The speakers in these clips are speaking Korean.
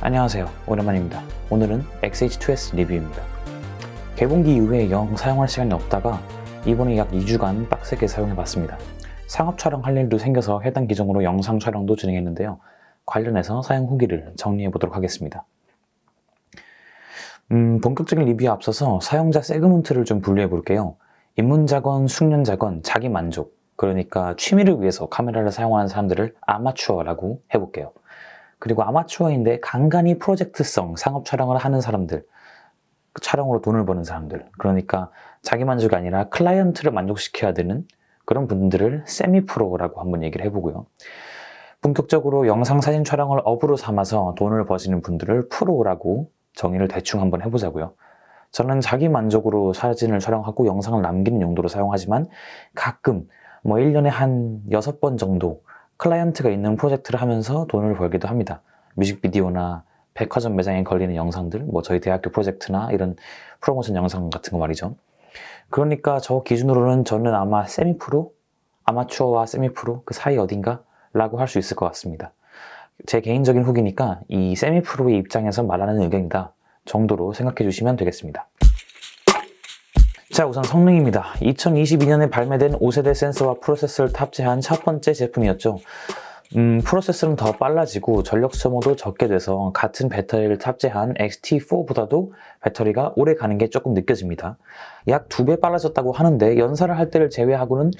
안녕하세요, 오랜만입니다. 오늘은 XH2S 리뷰입니다. 개봉기 이후에 영 사용할 시간이 없다가 이번에 약 2주간 빡세게 사용해봤습니다. 상업 촬영할 일도 생겨서 해당 기종으로 영상 촬영도 진행했는데요. 관련해서 사용 후기를 정리해보도록 하겠습니다. 본격적인 리뷰에 앞서서 사용자 세그먼트를 좀 분류해볼게요. 입문자건, 숙련자건, 자기만족, 그러니까 취미를 위해서 카메라를 사용하는 사람들을 아마추어라고 해볼게요. 그리고 아마추어인데 간간히 프로젝트성 상업 촬영을 하는 사람들, 촬영으로 돈을 버는 사람들, 그러니까 자기만족이 아니라 클라이언트를 만족시켜야 되는 그런 분들을 세미프로라고 한번 얘기를 해보고요. 본격적으로 영상 사진 촬영을 업으로 삼아서 돈을 버시는 분들을 프로라고 정의를 대충 한번 해보자고요. 저는 자기만족으로 사진을 촬영하고 영상을 남기는 용도로 사용하지만 가끔 1년에 한 6번 정도 클라이언트가 있는 프로젝트를 하면서 돈을 벌기도 합니다. 뮤직비디오나 백화점 매장에 걸리는 영상들, 저희 대학교 프로젝트나 이런 프로모션 영상 같은 거 말이죠. 그러니까 저 기준으로는 저는 아마 세미프로, 아마추어와 세미프로 그 사이 어딘가? 라고 할 수 있을 것 같습니다. 제 개인적인 후기니까 이 세미프로의 입장에서 말하는 의견이다 정도로 생각해 주시면 되겠습니다. 자, 우선 성능입니다. 2022년에 발매된 5세대 센서와 프로세서를 탑재한 첫 번째 제품이었죠. 프로세서는 더 빨라지고 전력 소모도 적게 돼서 같은 배터리를 탑재한 X-T4보다도 배터리가 오래 가는 게 조금 느껴집니다. 약 2배 빨라졌다고 하는데 연사를 할 때를 제외하고는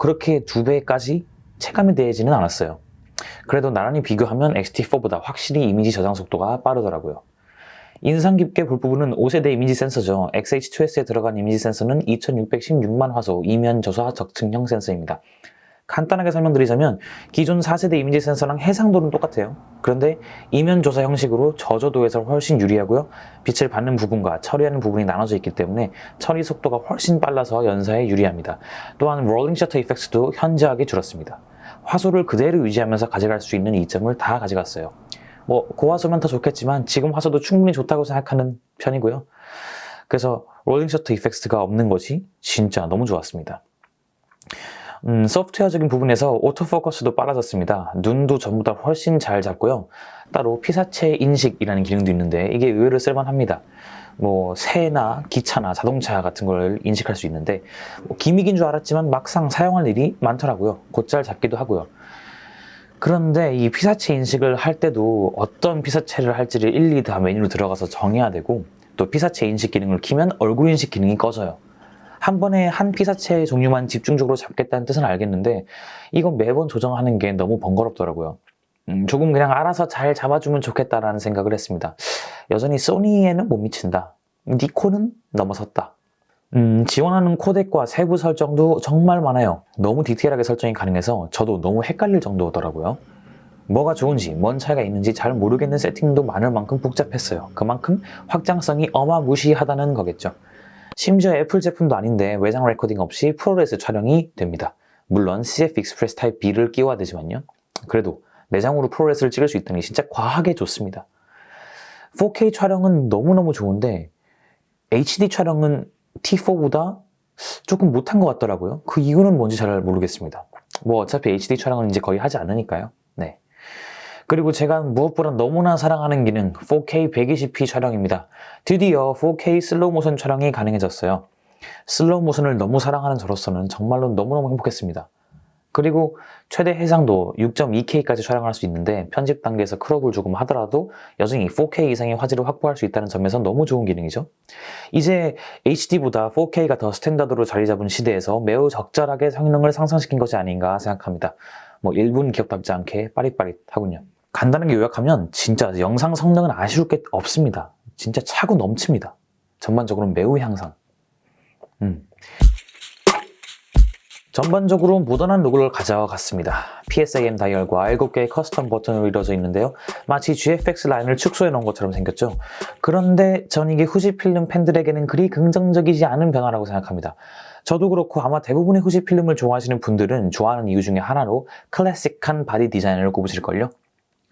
그렇게 2배까지 체감이 되지는 않았어요. 그래도 나란히 비교하면 X-T4보다 확실히 이미지 저장 속도가 빠르더라고요. 인상 깊게 볼 부분은 5세대 이미지 센서죠. XH2S에 들어간 이미지 센서는 2616만 화소 이면 저사 적층형 센서입니다. 간단하게 설명드리자면 기존 4세대 이미지 센서랑 해상도는 똑같아요. 그런데 이면 조사 형식으로 저조도에서 훨씬 유리하고요. 빛을 받는 부분과 처리하는 부분이 나눠져 있기 때문에 처리 속도가 훨씬 빨라서 연사에 유리합니다. 또한 롤링 셔터 이펙트도 현저하게 줄었습니다. 화소를 그대로 유지하면서 가져갈 수 있는 이점을 다 가져갔어요. 고화소면 더 좋겠지만 지금 화소도 충분히 좋다고 생각하는 편이고요. 그래서 롤링 셔터 이펙트가 없는 것이 진짜 너무 좋았습니다. 소프트웨어적인 부분에서 오토포커스도 빨라졌습니다. 눈도 전보다 훨씬 잘 잡고요. 따로 피사체 인식이라는 기능도 있는데 이게 의외로 쓸만합니다. 새나 기차나 자동차 같은 걸 인식할 수 있는데 기믹인 줄 알았지만 막상 사용할 일이 많더라고요. 곧잘 잡기도 하고요. 그런데 이 피사체 인식을 할 때도 어떤 피사체를 할지를 일일이 다 메뉴로 들어가서 정해야 되고 또 피사체 인식 기능을 키면 얼굴 인식 기능이 꺼져요. 한 번에 한 피사체 종류만 집중적으로 잡겠다는 뜻은 알겠는데 이건 매번 조정하는 게 너무 번거롭더라고요. 조금 그냥 알아서 잘 잡아주면 좋겠다라는 생각을 했습니다. 여전히 소니에는 못 미친다. 니콘은 넘어섰다. 지원하는 코덱과 세부 설정도 정말 많아요. 너무 디테일하게 설정이 가능해서 저도 너무 헷갈릴 정도더라고요. 뭐가 좋은지, 뭔 차이가 있는지 잘 모르겠는 세팅도 많을 만큼 복잡했어요. 그만큼 확장성이 어마무시하다는 거겠죠. 심지어 애플 제품도 아닌데 외장 레코딩 없이 프로레스 촬영이 됩니다. 물론 CF 익스프레스 타입 B를 끼워야 되지만요. 그래도 내장으로 프로레스를 찍을 수 있다니 진짜 과하게 좋습니다. 4K 촬영은 너무너무 좋은데 HD 촬영은 T4보다 조금 못한 것 같더라고요. 그 이유는 뭔지 잘 모르겠습니다. 어차피 HD 촬영은 이제 거의 하지 않으니까요. 네. 그리고 제가 무엇보다 너무나 사랑하는 기능 4K 120p 촬영입니다. 드디어 4K 슬로우 모션 촬영이 가능해졌어요. 슬로우 모션을 너무 사랑하는 저로서는 정말로 너무너무 행복했습니다. 그리고 최대 해상도 6.2K까지 촬영할 수 있는데 편집 단계에서 크롭을 조금 하더라도 여전히 4K 이상의 화질을 확보할 수 있다는 점에서 너무 좋은 기능이죠. 이제 HD보다 4K가 더 스탠다드로 자리 잡은 시대에서 매우 적절하게 성능을 상승시킨 것이 아닌가 생각합니다. 1분 기억답지 않게 빠릿빠릿하군요. 간단하게 요약하면 진짜 영상 성능은 아쉬울 게 없습니다. 진짜 차고 넘칩니다. 전반적으로 매우 향상. 전반적으로 모던한 룩을 가져갔습니다. PSAM 다이얼과 7개의 커스텀 버튼으로 이루어져 있는데요. 마치 GFX 라인을 축소해 놓은 것처럼 생겼죠. 그런데 전 이게 후지필름 팬들에게는 그리 긍정적이지 않은 변화라고 생각합니다. 저도 그렇고 아마 대부분의 후지필름을 좋아하시는 분들은 좋아하는 이유 중에 하나로 클래식한 바디 디자인을 꼽으실걸요.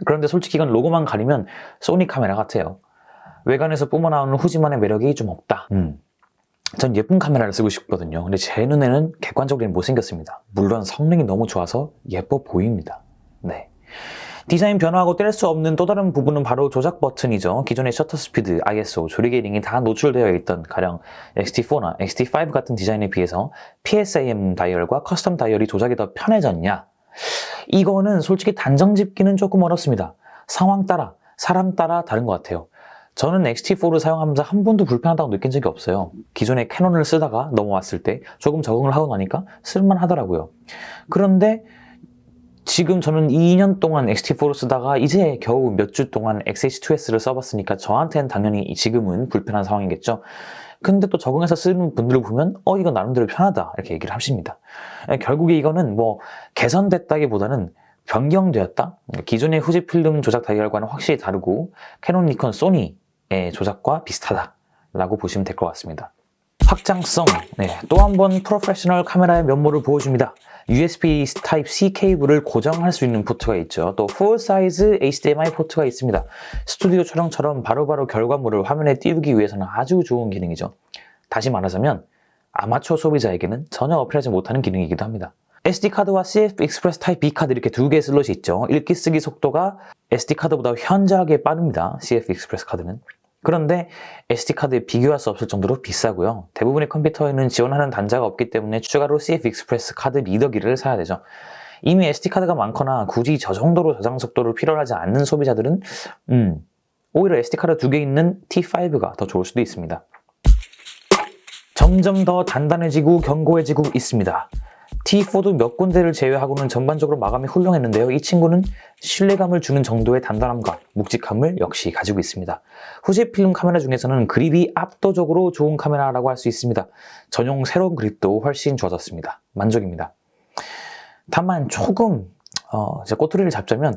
그런데 솔직히 이건 로고만 가리면 소니 카메라 같아요. 외관에서 뿜어나오는 후지만의 매력이 좀 없다. 전 예쁜 카메라를 쓰고 싶거든요. 근데 제 눈에는 객관적으로 못생겼습니다. 물론 성능이 너무 좋아서 예뻐 보입니다. 네. 디자인 변화하고 뗄 수 없는 또 다른 부분은 바로 조작 버튼이죠. 기존의 셔터 스피드, ISO, 조리개 링이 다 노출되어 있던 가령 XT4나 XT5 같은 디자인에 비해서 PSAM 다이얼과 커스텀 다이얼이 조작이 더 편해졌냐? 이거는 솔직히 단정 짓기는 조금 어렵습니다. 상황 따라, 사람 따라 다른 것 같아요. 저는 XT4를 사용하면서 한 번도 불편하다고 느낀 적이 없어요. 기존의 캐논을 쓰다가 넘어왔을 때 조금 적응을 하고 나니까 쓸만하더라고요. 그런데 지금 저는 2년 동안 XT4를 쓰다가 이제 겨우 몇 주 동안 XH2S를 써봤으니까 저한테는 당연히 지금은 불편한 상황이겠죠. 근데 또 적응해서 쓰는 분들을 보면 이거 나름대로 편하다 이렇게 얘기를 하십니다. 결국에 이거는 뭐 개선됐다기보다는 변경되었다? 기존의 후지필름 조작 다이얼과는 확실히 다르고 캐논, 니콘, 소니의 조작과 비슷하다라고 보시면 될 것 같습니다. 확장성, 또 한 번 프로페셔널 카메라의 면모를 보여줍니다. USB Type-C 케이블을 고정할 수 있는 포트가 있죠. 또 full size HDMI 포트가 있습니다. 스튜디오 촬영처럼 바로바로 결과물을 화면에 띄우기 위해서는 아주 좋은 기능이죠. 다시 말하자면 아마추어 소비자에게는 전혀 어필하지 못하는 기능이기도 합니다. SD카드와 CF Express Type-B 카드 이렇게 두 개의 슬롯이 있죠. 읽기 쓰기 속도가 SD카드보다 현저하게 빠릅니다. CF Express 카드는. 그런데 SD카드에 비교할 수 없을 정도로 비싸고요. 대부분의 컴퓨터에는 지원하는 단자가 없기 때문에 추가로 CF Express 카드 리더기를 사야 되죠. 이미 SD카드가 많거나 굳이 저 정도로 저장 속도를 필요로 하지 않는 소비자들은 오히려 SD카드 두 개 있는 T5가 더 좋을 수도 있습니다. 점점 더 단단해지고 견고해지고 있습니다. T4도 몇 군데를 제외하고는 전반적으로 마감이 훌륭했는데요. 이 친구는 신뢰감을 주는 정도의 단단함과 묵직함을 역시 가지고 있습니다. 후지필름 카메라 중에서는 그립이 압도적으로 좋은 카메라라고 할 수 있습니다. 전용 새로운 그립도 훨씬 좋아졌습니다. 만족입니다. 다만 조금 이제 꼬투리를 잡자면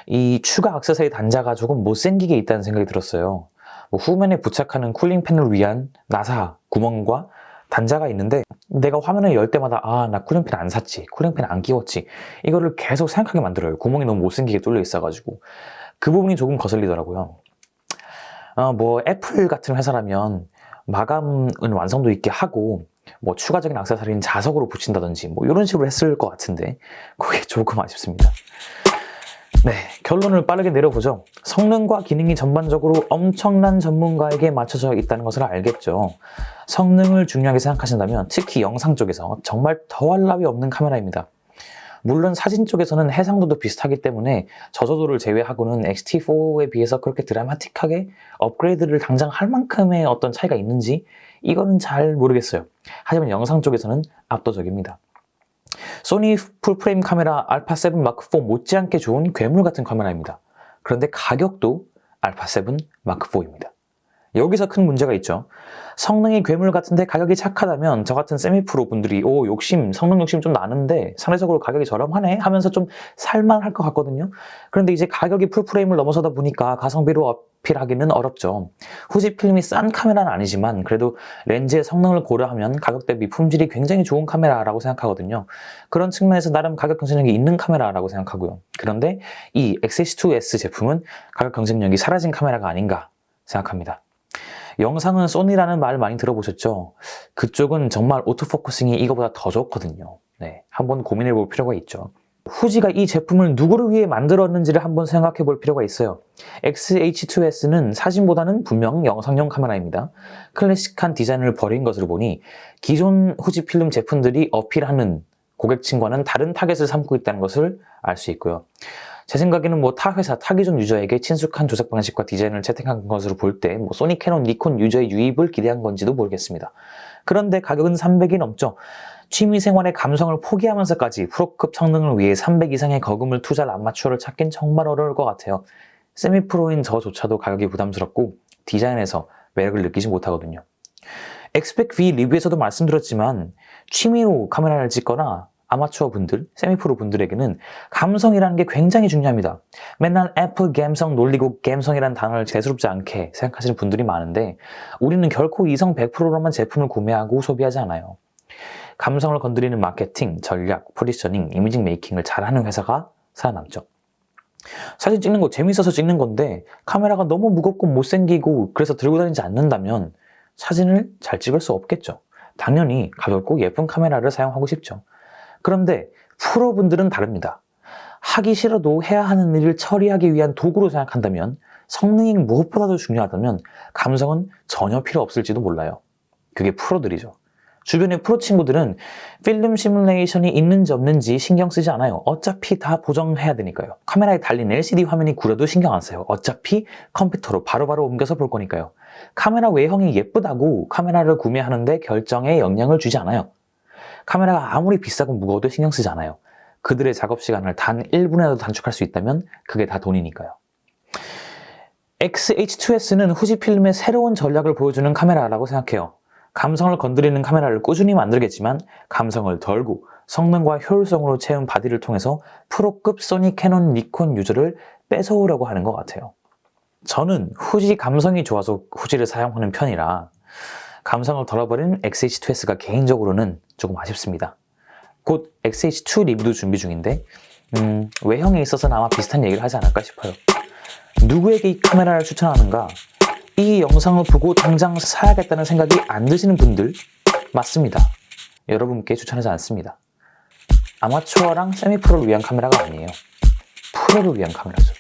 이 추가 액세서리 단자가 조금 못생기게 있다는 생각이 들었어요. 후면에 부착하는 쿨링팬을 위한 나사 구멍과 단자가 있는데 내가 화면을 열 때마다 나 쿨링팬 안 샀지, 쿨링팬 안 끼웠지 이거를 계속 생각하게 만들어요. 구멍이 너무 못생기게 뚫려 있어가지고 그 부분이 조금 거슬리더라고요. 뭐 애플 같은 회사라면 마감은 완성도 있게 하고 뭐 추가적인 액세서리는 자석으로 붙인다든지 뭐 이런 식으로 했을 것 같은데 그게 조금 아쉽습니다. 결론을 빠르게 내려보죠. 성능과 기능이 전반적으로 엄청난 전문가에게 맞춰져 있다는 것을 알겠죠. 성능을 중요하게 생각하신다면 특히 영상 쪽에서 정말 더할 나위 없는 카메라입니다. 물론 사진 쪽에서는 해상도도 비슷하기 때문에 저조도를 제외하고는 XT4에 비해서 그렇게 드라마틱하게 업그레이드를 당장 할 만큼의 어떤 차이가 있는지 이거는 잘 모르겠어요. 하지만 영상 쪽에서는 압도적입니다. 소니 풀프레임 카메라 α7 마크4 못지않게 좋은 괴물 같은 카메라입니다. 그런데 가격도 α7 마크4입니다. 여기서 큰 문제가 있죠. 성능이 괴물 같은데 가격이 착하다면 저 같은 세미프로 분들이 성능 욕심 좀 나는데 상대적으로 가격이 저렴하네 하면서 좀 살만할 것 같거든요. 그런데 이제 가격이 풀프레임을 넘어서다 보니까 가성비로 어필하기는 어렵죠. 후지필름이 싼 카메라는 아니지만 그래도 렌즈의 성능을 고려하면 가격 대비 품질이 굉장히 좋은 카메라라고 생각하거든요. 그런 측면에서 나름 가격 경쟁력이 있는 카메라라고 생각하고요. 그런데 이 XH2S 제품은 가격 경쟁력이 사라진 카메라가 아닌가 생각합니다. 영상은 소니라는 말 많이 들어보셨죠? 그쪽은 정말 오토포커싱이 이거보다 더 좋거든요. 한번 고민해 볼 필요가 있죠. 후지가 이 제품을 누구를 위해 만들었는지를 한번 생각해 볼 필요가 있어요. XH2S는 사진보다는 분명 영상용 카메라입니다. 클래식한 디자인을 버린 것으로 보니 기존 후지 필름 제품들이 어필하는 고객층과는 다른 타겟을 삼고 있다는 것을 알 수 있고요. 제 생각에는 타 회사, 타 기존 유저에게 친숙한 조작 방식과 디자인을 채택한 것으로 볼 때 소니, 캐논, 니콘 유저의 유입을 기대한 건지도 모르겠습니다. 그런데 가격은 300이 넘죠. 취미생활의 감성을 포기하면서까지 프로급 성능을 위해 300 이상의 거금을 투자할 아마추어를 찾긴 정말 어려울 것 같아요. 세미프로인 저조차도 가격이 부담스럽고 디자인에서 매력을 느끼지 못하거든요. 엑스펙 V 리뷰에서도 말씀드렸지만 취미로 카메라를 찍거나 아마추어 분들, 세미프로 분들에게는 감성이라는 게 굉장히 중요합니다. 맨날 애플 감성 놀리고 감성이라는 단어를 대수롭지 않게 생각하시는 분들이 많은데 우리는 결코 이성 100%로만 제품을 구매하고 소비하지 않아요. 감성을 건드리는 마케팅, 전략, 포지셔닝, 이미징 메이킹을 잘하는 회사가 살아남죠. 사진 찍는 거 재밌어서 찍는 건데 카메라가 너무 무겁고 못생기고 그래서 들고 다니지 않는다면 사진을 잘 찍을 수 없겠죠. 당연히 가볍고 예쁜 카메라를 사용하고 싶죠. 그런데 프로분들은 다릅니다. 하기 싫어도 해야 하는 일을 처리하기 위한 도구로 생각한다면, 성능이 무엇보다도 중요하다면 감성은 전혀 필요 없을지도 몰라요. 그게 프로들이죠. 주변의 프로 친구들은 필름 시뮬레이션이 있는지 없는지 신경 쓰지 않아요. 어차피 다 보정해야 되니까요. 카메라에 달린 LCD 화면이 구려도 신경 안 써요. 어차피 컴퓨터로 바로바로 옮겨서 볼 거니까요. 카메라 외형이 예쁘다고 카메라를 구매하는데 결정에 영향을 주지 않아요. 카메라가 아무리 비싸고 무거워도 신경 쓰지 않아요. 그들의 작업 시간을 단 1분이라도 단축할 수 있다면 그게 다 돈이니까요. XH2S는 후지필름의 새로운 전략을 보여주는 카메라라고 생각해요. 감성을 건드리는 카메라를 꾸준히 만들겠지만 감성을 덜고 성능과 효율성으로 채운 바디를 통해서 프로급 소니, 캐논, 니콘 유저를 뺏어오려고 하는 것 같아요. 저는 후지 감성이 좋아서 후지를 사용하는 편이라 감성을 덜어버린 XH2S가 개인적으로는 조금 아쉽습니다. 곧 XH2 리뷰도 준비 중인데 외형에 있어서는 아마 비슷한 얘기를 하지 않을까 싶어요. 누구에게 이 카메라를 추천하는가? 이 영상을 보고 당장 사야겠다는 생각이 안 드시는 분들 맞습니다. 여러분께 추천하지 않습니다. 아마추어랑 세미프로를 위한 카메라가 아니에요. 프로를 위한 카메라죠.